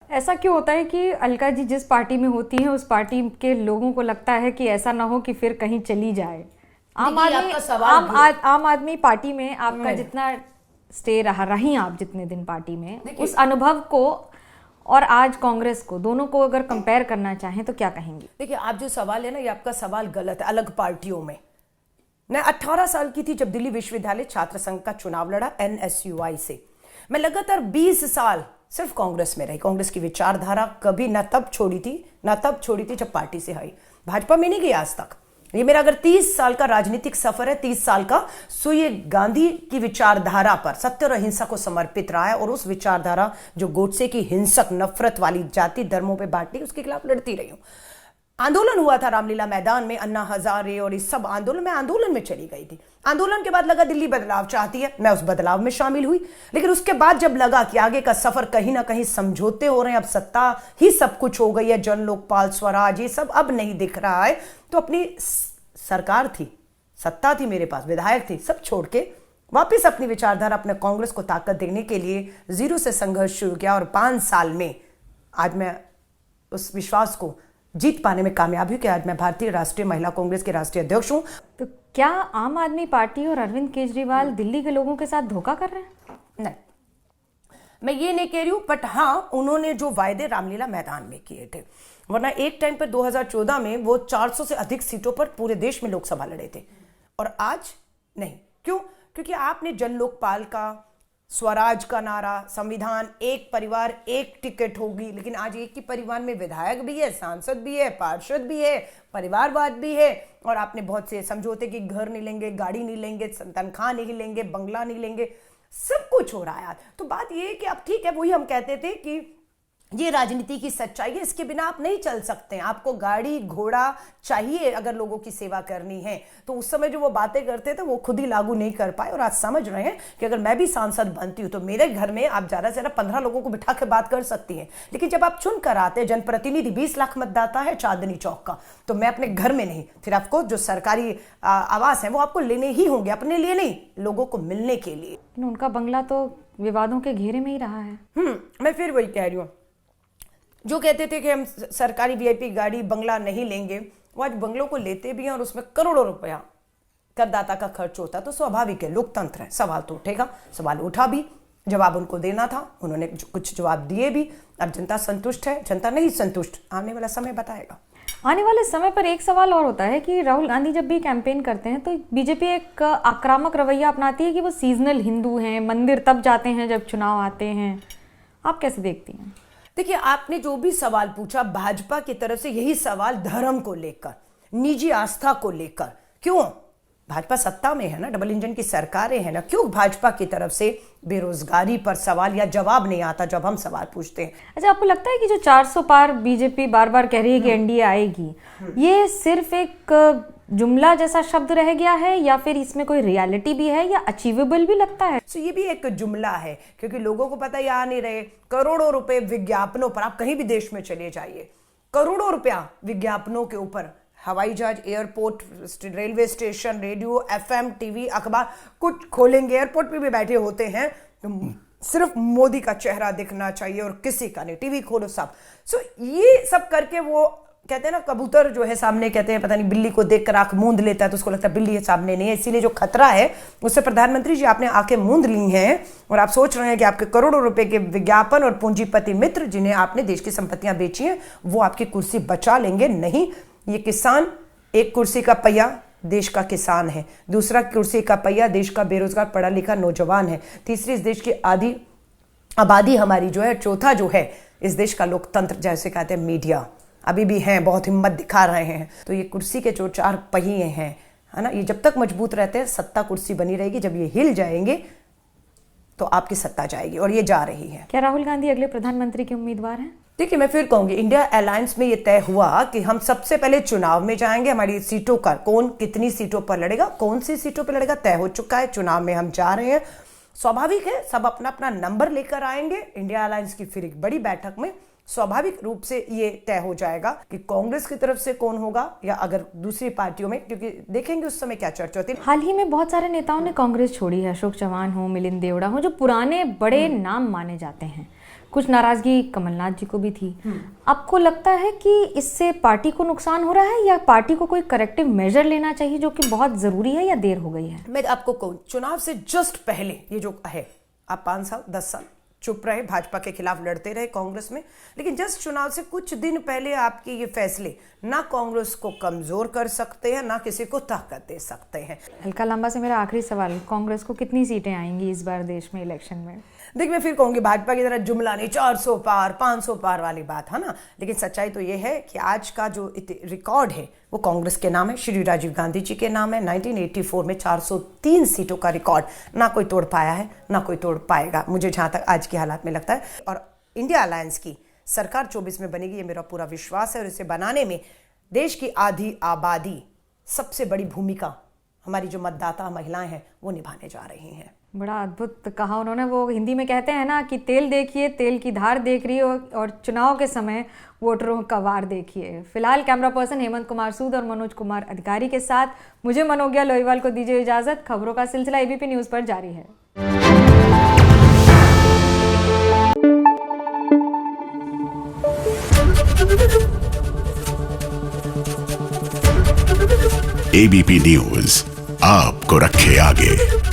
ऐसा क्यों होता है कि अलका जी जिस पार्टी में होती हैं उस पार्टी के लोगों को लगता है कि ऐसा ना हो कि फिर कहीं चली जाए? आम आदमी पार्टी में आपका जितना स्टे रही आप जितने दिन पार्टी में, उस अनुभव को और आज कांग्रेस को, दोनों को अगर कंपेयर करना चाहें तो क्या कहेंगी? देखिए, आप जो सवाल है ना, ये आपका सवाल गलत है। अलग पार्टियों में मैं 18 साल की थी जब दिल्ली विश्वविद्यालय छात्र संघ का चुनाव लड़ा NSUI से। मैं लगातार 20 साल सिर्फ कांग्रेस में रही। कांग्रेस की विचारधारा कभी ना तब छोड़ी थी जब पार्टी से आई। भाजपा में नहीं गई आज तक। ये मेरा अगर 30 साल का राजनीतिक सफर है, 30 साल का, सो ये गांधी की विचारधारा पर, सत्य और अहिंसा को समर्पित रहा है। और उस विचारधारा जो गोडसे की हिंसक नफरत वाली जाति धर्मों पे बांटती, उसके खिलाफ लड़ती रही हूं। आंदोलन हुआ था रामलीला मैदान में, अन्ना हजारे और इस सब आंदोलन, मैं आंदोलन में चली गई थी। आंदोलन के बाद लगा दिल्ली बदलाव चाहती है, मैं उस बदलाव में शामिल हुई। लेकिन उसके बाद जब लगा कि आगे का सफर कहीं ना कहीं समझौते हो रहे हैं, अब सत्ता ही सब कुछ हो गई है, जन लोकपाल स्वराज ये सब अब नहीं दिख रहा है, तो अपनी सरकार थी, सत्ता थी मेरे पास, विधायक थी, सब छोड़ के वापिस अपनी विचारधारा, अपने कांग्रेस को ताकत देने के लिए जीरो से संघर्ष शुरू किया। और 5 साल में आज मैं उस विश्वास को जीत पाने में कामयाब हुई कि आज मैं भारतीय राष्ट्रीय महिला कांग्रेस के राष्ट्रीय अध्यक्ष हूं। तो क्या आम आदमी पार्टी और अरविंद केजरीवाल दिल्ली के लोगों के साथ धोखा कर रहे हैं? नहीं, मैं ये नहीं कह रही हूं, बट हाँ, उन्होंने जो वायदे रामलीला मैदान में किए थे, वरना एक टाइम पर 2014 में वो 400 से अधिक सीटों पर पूरे देश में लोकसभा लड़े थे, और आज नहीं। क्यों? क्योंकि आपने जन लोकपाल का, स्वराज का नारा, संविधान, एक परिवार एक टिकट होगी, लेकिन आज एक ही परिवार में विधायक भी है, सांसद भी है, पार्षद भी है, परिवारवाद भी है। और आपने बहुत से समझौते कि घर नहीं लेंगे, गाड़ी नहीं लेंगे, तनख्वाह नहीं लेंगे, बंगला नहीं लेंगे, सब कुछ हो रहा है। तो बात यह है कि अब ठीक है, वही हम कहते थे कि ये राजनीति की सच्चाई है, इसके बिना आप नहीं चल सकते हैं। आपको गाड़ी घोड़ा चाहिए अगर लोगों की सेवा करनी है। तो उस समय जो वो बातें करते थे वो खुद ही लागू नहीं कर पाए, और आज समझ रहे हैं कि अगर मैं भी सांसद बनती हूँ तो मेरे घर में आप ज्यादा से ज्यादा 15 लोगों को बिठा के बात कर सकती हैं। लेकिन जब आप चुन कर आते हैं, जनप्रतिनिधि 20 लाख मतदाता है चांदनी चौक का, तो मैं अपने घर में नहीं, फिर आपको जो सरकारी आवास है वो आपको लेने ही होंगे, अपने लिए नहीं, लोगों को मिलने के लिए। उनका बंगला तो विवादों के घेरे में ही रहा है। मैं फिर वही कह रही हूँ, जो कहते थे कि हम सरकारी VIP गाड़ी बंगला नहीं लेंगे, वो आज बंगलों को लेते भी हैं, और उसमें करोड़ों रुपया करदाता का खर्च होता। तो स्वाभाविक है, लोकतंत्र है, सवाल तो उठेगा। सवाल उठा भी, जवाब उनको देना था, उन्होंने कुछ जवाब दिए भी। अब जनता संतुष्ट है, जनता नहीं संतुष्ट, आने वाला समय बताएगा। आने वाले समय पर एक सवाल और होता है कि राहुल गांधी जब भी कैंपेन करते हैं तो बीजेपी एक आक्रामक रवैया अपनाती है कि वो सीजनल हिंदू हैं, मंदिर तब जाते हैं जब चुनाव आते हैं। आप कैसे देखती हैं? देखिए, आपने जो भी सवाल पूछा, भाजपा की तरफ से यही सवाल धर्म को लेकर, निजी आस्था को लेकर। क्यों? भाजपा सत्ता में है ना, डबल इंजन की सरकारें हैं ना, क्यों भाजपा की तरफ से बेरोजगारी पर सवाल या जवाब नहीं आता जब हम सवाल पूछते हैं? अच्छा, आपको लगता है कि जो 400 पार बीजेपी बार बार कह रही है कि NDA आएगी, ये सिर्फ एक जुमला जैसा शब्द रह गया है, या फिर इसमें कोई रियलिटी भी है, या अचीवेबल भी लगता है? तो ये भी एक जुमला है, क्योंकि लोगों को पता ही आ नहीं रहे। करोड़ों रुपए विज्ञापनों पर, आप कहीं भी देश में चले जाइए, करोड़ों रुपया विज्ञापनों के ऊपर, हवाई जहाज, airport, railway station, radio, FM, TV, अखबार, कुछ खोलेंगे, एयरपोर्ट पे भी बैठे होते हैं तो सिर्फ मोदी का चेहरा दिखना चाहिए और किसी का नहीं, TV खोलो सब। सो ये सब करके वो कहते हैं ना, कबूतर जो है सामने, कहते हैं पता नहीं बिल्ली को देखकर आंख मूंद लेता है तो उसको लगता है बिल्ली है सामने नहीं है। इसीलिए जो खतरा है उससे प्रधानमंत्री जी आपने आंखें मूंद ली हैं, और आप सोच रहे हैं कि आपके करोड़ों रुपए के विज्ञापन और पूंजीपति मित्र जिन्हें आपने देश की संपत्तियां बेची हैं वो आपकी कुर्सी बचा लेंगे। नहीं, ये किसान, एक कुर्सी का पहिया देश का किसान है, दूसरा कुर्सी का पहिया देश का बेरोजगार पढ़ा लिखा नौजवान है, तीसरी इस देश की आधी आबादी हमारी जो है, चौथा जो है इस देश का लोकतंत्र, जैसे कहते हैं मीडिया, अभी भी हैं, बहुत हिम्मत दिखा रहे हैं। तो ये कुर्सी के जो 4 पहिए हैं, है ना, ये जब तक मजबूत रहते हैं सत्ता कुर्सी बनी रहेगी। जब ये हिल जाएंगे तो आपकी सत्ता जाएगी, और ये जा रही है। क्या राहुल गांधी अगले प्रधानमंत्री के उम्मीदवार हैं? देखिए, मैं फिर कहूंगी, इंडिया अलायंस में ये तय हुआ कि हम सबसे पहले चुनाव में जाएंगे। हमारी सीटों का, कौन कितनी सीटों पर लड़ेगा, कौन सी सीटों पर लड़ेगा, तय हो चुका है। चुनाव में हम जा रहे हैं, स्वाभाविक है, सब अपना अपना नंबर लेकर आएंगे। इंडिया अलायंस की फिर एक बड़ी बैठक में स्वाभाविक रूप से ये तय हो जाएगा कि कांग्रेस की तरफ से कौन होगा, या अगर दूसरी पार्टियों में, क्योंकि देखेंगे उस समय क्या चर्चा होती है। हाल ही में बहुत सारे नेताओं ने कांग्रेस छोड़ी है, अशोक चव्हाण हो, मिलिंद देवड़ा हो, जो पुराने बड़े नाम माने जाते हैं। कुछ नाराजगी कमलनाथ जी को भी थी। आपको लगता है कि इससे पार्टी को नुकसान हो रहा है या पार्टी को कोई करेक्टिव मेजर लेना चाहिए जो कि बहुत जरूरी है, या देर हो गई है? मैं आपको कहूँ, चुनाव से जस्ट पहले ये जो है, आप 5 साल 10 साल चुप रहे, भाजपा के खिलाफ लड़ते रहे कांग्रेस में, लेकिन जस्ट चुनाव से कुछ दिन पहले आपके ये फैसले ना कांग्रेस को कमजोर कर सकते हैं ना किसी को ताकत दे सकते हैं। हल्का लंबा से मेरा आखिरी सवाल, कांग्रेस को कितनी सीटें आएंगी इस बार देश में इलेक्शन में? देखिए, मैं फिर कहूंगी भाजपा की तरह जुमला नहीं, 400 पार 500 पार वाली बात है ना, लेकिन सच्चाई तो ये है कि आज का जो रिकॉर्ड है वो कांग्रेस के नाम है, श्री राजीव गांधी जी के नाम है। 1984 में 403 सीटों का रिकॉर्ड ना कोई तोड़ पाया है ना कोई तोड़ पाएगा, मुझे जहां तक आज के हालात में लगता है। और इंडिया अलायंस की सरकार 24 में बनेगी, ये मेरा पूरा विश्वास है। और इसे बनाने में देश की आधी आबादी, सबसे बड़ी भूमिका हमारी जो मतदाता महिलाएं हैं वो निभाने जा रही हैं। बड़ा अद्भुत कहा उन्होंने। वो हिंदी में कहते हैं ना कि तेल देखिए, तेल की धार देख रही हो, और चुनाव के समय वोटरों का वार देखिए। फिलहाल कैमरा पर्सन हेमंत कुमार सूद और मनोज कुमार अधिकारी के साथ मुझे मनोज्ञा लोहीवाल को दीजिए इजाजत। खबरों का सिलसिला एबीपी न्यूज पर जारी है। एबीपी न्यूज आपको रखे आगे।